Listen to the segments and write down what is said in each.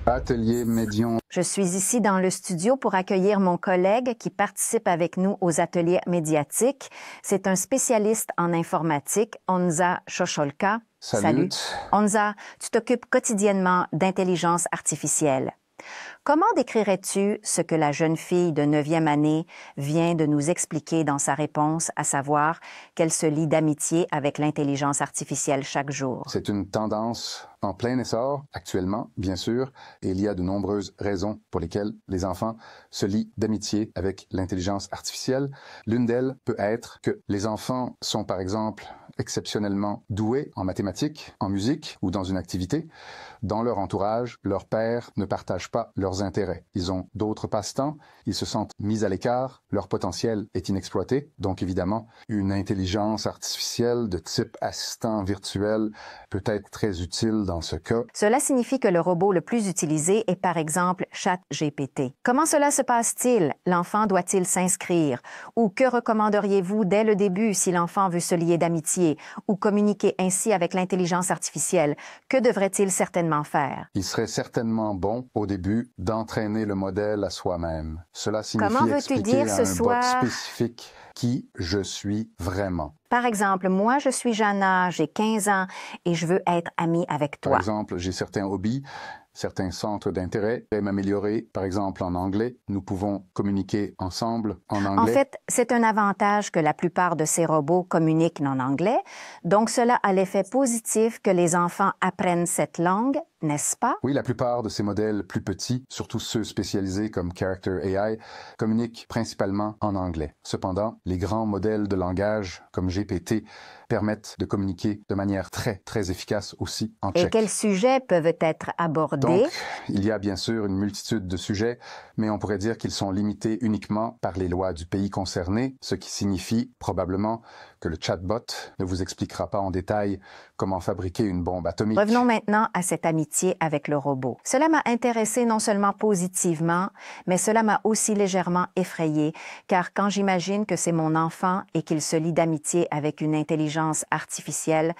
Atelier Médion. Je suis ici dans le studio pour accueillir mon collègue qui participe avec nous aux ateliers médiatiques. C'est un spécialiste en informatique, Honza Chocholka. Salut. Honza, tu t'occupes quotidiennement d'intelligence artificielle. Comment décrirais-tu ce que la jeune fille de 9e année vient de nous expliquer dans sa réponse, à savoir qu'elle se lie d'amitié avec l'intelligence artificielle chaque jour? C'est une tendance en plein essor actuellement, bien sûr, et il y a de nombreuses raisons pour lesquelles les enfants se lient d'amitié avec l'intelligence artificielle. L'une d'elles peut être que les enfants sont, par exemple, exceptionnellement doués en mathématiques, en musique ou dans une activité. Dans leur entourage, leurs pères ne partagent pas leurs intérêts. Ils ont d'autres passe-temps, ils se sentent mis à l'écart, leur potentiel est inexploité. Donc évidemment, une intelligence artificielle de type assistant virtuel peut être très utile dans ce cas. Cela signifie que le robot le plus utilisé est par exemple ChatGPT. Comment cela se passe-t-il? L'enfant doit-il s'inscrire? Ou que recommanderiez-vous dès le début si l'enfant veut se lier d'amitié ou communiquer ainsi avec l'intelligence artificielle? Que devrait-il certainement faire? Il serait certainement bon au début d'entraîner le modèle à soi-même. Cela signifie expliquer à un bot spécifique qui je suis vraiment. Par exemple, moi, je suis Jana, j'ai 15 ans et je veux être amie avec toi. Par exemple, j'ai certains hobbies, certains centres d'intérêt. J'aime m'améliorer, par exemple, en anglais. Nous pouvons communiquer ensemble en anglais. En fait, c'est un avantage que la plupart de ces robots communiquent en anglais. Donc, cela a l'effet positif que les enfants apprennent cette langue, n'est-ce pas? Oui, la plupart de ces modèles plus petits, surtout ceux spécialisés comme Character AI, communiquent principalement en anglais. Cependant, les grands modèles de langage comme GPT permettent de communiquer de manière très efficace aussi en tchèque. Et quels sujets peuvent être abordés? Donc, il y a bien sûr une multitude de sujets, mais on pourrait dire qu'ils sont limités uniquement par les lois du pays concerné, ce qui signifie probablement que le chatbot ne vous expliquera pas en détail comment fabriquer une bombe atomique. Revenons maintenant à cette amitié avec le robot. Cela m'a intéressée non seulement positivement, mais cela m'a aussi légèrement effrayée, car quand j'imagine que c'est mon enfant et qu'il se lie d'amitié avec une intelligence artificielle,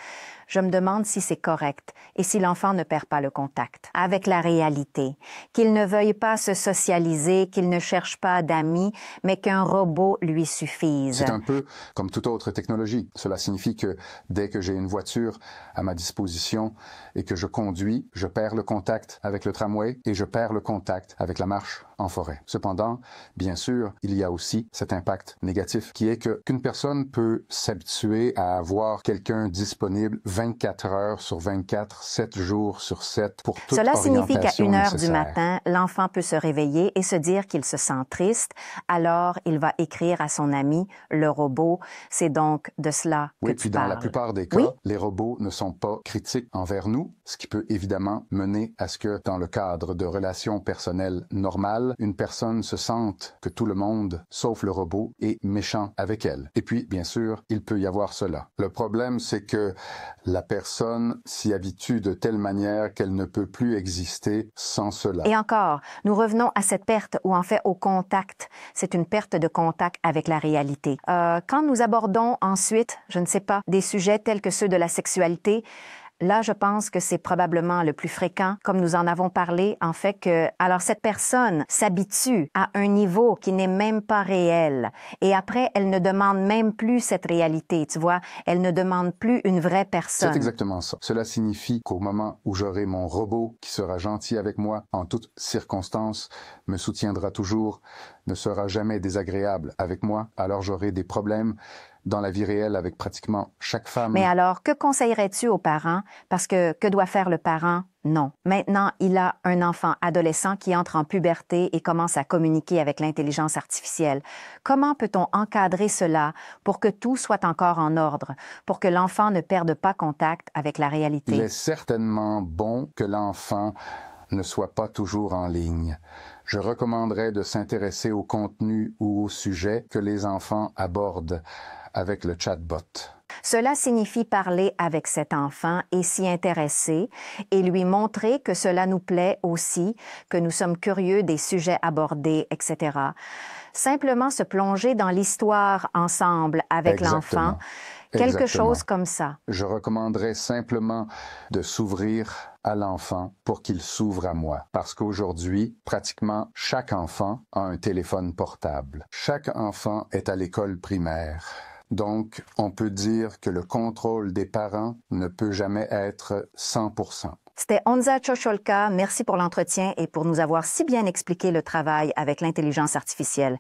je me demande si c'est correct et si l'enfant ne perd pas le contact avec la réalité, qu'il ne veuille pas se socialiser, qu'il ne cherche pas d'amis, mais qu'un robot lui suffise. C'est un peu comme toute autre technologie. Cela signifie que dès que j'ai une voiture à ma disposition et que je conduis, je perds le contact avec le tramway et je perds le contact avec la marche en forêt. Cependant, bien sûr, il y a aussi cet impact négatif qui est qu'une personne peut s'habituer à avoir quelqu'un disponible 24 heures sur 24, 7 jours sur 7 pour toute Cela orientation signifie qu'à 1 heure du nécessaire. matin, l'enfant peut se réveiller et se dire qu'il se sent triste. Alors, il va écrire à son ami, le robot. C'est donc de cela que Oui, tu puis dans parles. la plupart des cas, Oui? les robots ne sont pas critiques envers nous, ce qui peut évidemment mener à ce que, dans le cadre de relations personnelles normales, une personne se sente que tout le monde, sauf le robot, est méchant avec elle. Et puis, bien sûr, il peut y avoir cela. Le problème, c'est que la personne s'y habitue de telle manière qu'elle ne peut plus exister sans cela. Et encore, nous revenons à cette perte ou en fait au contact. C'est une perte de contact avec la réalité. Quand nous abordons ensuite, je ne sais pas, des sujets tels que ceux de la sexualité, là, je pense que c'est probablement le plus fréquent, comme nous en avons parlé, en fait que, alors cette personne s'habitue à un niveau qui n'est même pas réel. Et après, elle ne demande même plus cette réalité, tu vois. Elle ne demande plus une vraie personne. C'est exactement ça. Cela signifie qu'au moment où j'aurai mon robot qui sera gentil avec moi en toutes circonstances, me soutiendra toujours, ne sera jamais désagréable avec moi, alors j'aurai des problèmes dans la vie réelle avec pratiquement chaque femme. Mais alors, que conseillerais-tu aux parents? Parce que doit faire le parent? Non. Maintenant, il a un enfant adolescent qui entre en puberté et commence à communiquer avec l'intelligence artificielle. Comment peut-on encadrer cela pour que tout soit encore en ordre, pour que l'enfant ne perde pas contact avec la réalité? Il est certainement bon que l'enfant ne soit pas toujours en ligne. Je recommanderais de s'intéresser au contenu ou au sujet que les enfants abordent avec le chatbot. Cela signifie parler avec cet enfant et s'y intéresser et lui montrer que cela nous plaît aussi, que nous sommes curieux des sujets abordés, etc. Simplement se plonger dans l'histoire ensemble avec l'enfant. Quelque Exactement. chose comme ça. Je recommanderais simplement de s'ouvrir à l'enfant pour qu'il s'ouvre à moi. Parce qu'aujourd'hui, pratiquement chaque enfant a un téléphone portable. Chaque enfant est à l'école primaire. Donc, on peut dire que le contrôle des parents ne peut jamais être 100%. C'était Onza Chocholka. Merci pour l'entretien et pour nous avoir si bien expliqué le travail avec l'intelligence artificielle.